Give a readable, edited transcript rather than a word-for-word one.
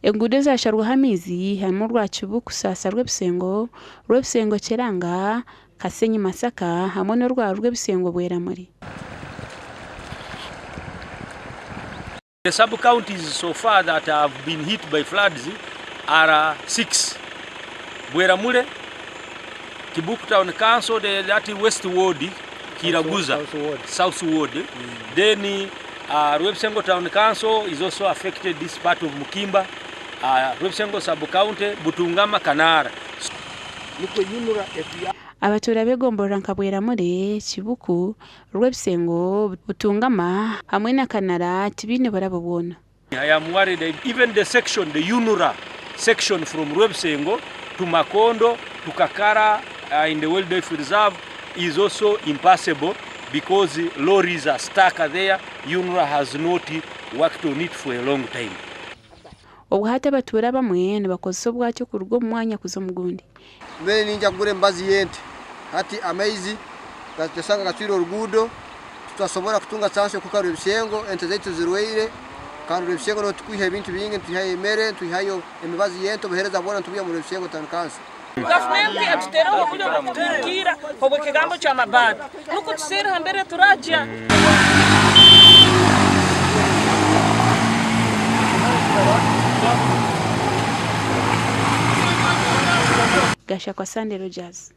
Enguudo zasharwaho amizi harimu Rwakibuku Kusasa Rwebisengo Kiranga Kasenyi Masaka hamwe n'orwa Rwebisengo Bweramuri. The sub-counties so far that have been hit by floods are 6. Bweramule, Kibuku Town Council, that West Ward, Kiraguza, South Ward. Then Rwebisengo Town Council is also affected this part of Mukimba, Rwebisengo Sub-County, Butungama, Kanara. Abatura begombora nka Bweramure, Kibuku, Rwebisengo, Butungama hamwe na Kanara tibine barababona. I am worried that even the UNURA section from Rwebisengo to Makondo to Kakara in the Wildlife Reserve is also impassable because lorries are stuck there. UNURA has not worked on it for a long time. Obuhata abatura bamwe nibakozesa obwakyo kuruga omu mwanya kuza omugundi. Mbere ninja kugura embazi yente hati amaizi gatesanga gatwire oruguudo tutasobora kutunga chance kuka Rwebisengo ente zaitu zirwaire kandi Rwebisengo no tukwiha ebintu bingi tuyihayo emere tuyihayo emibazi yente obuhereza bwona tubuya mu Rwebisengo Town Council. Gavumenti yatutera obulo kutukira obwo kigambo kya mabati nuko tusera mbere turaja Gasha kwa Sunday Rogers.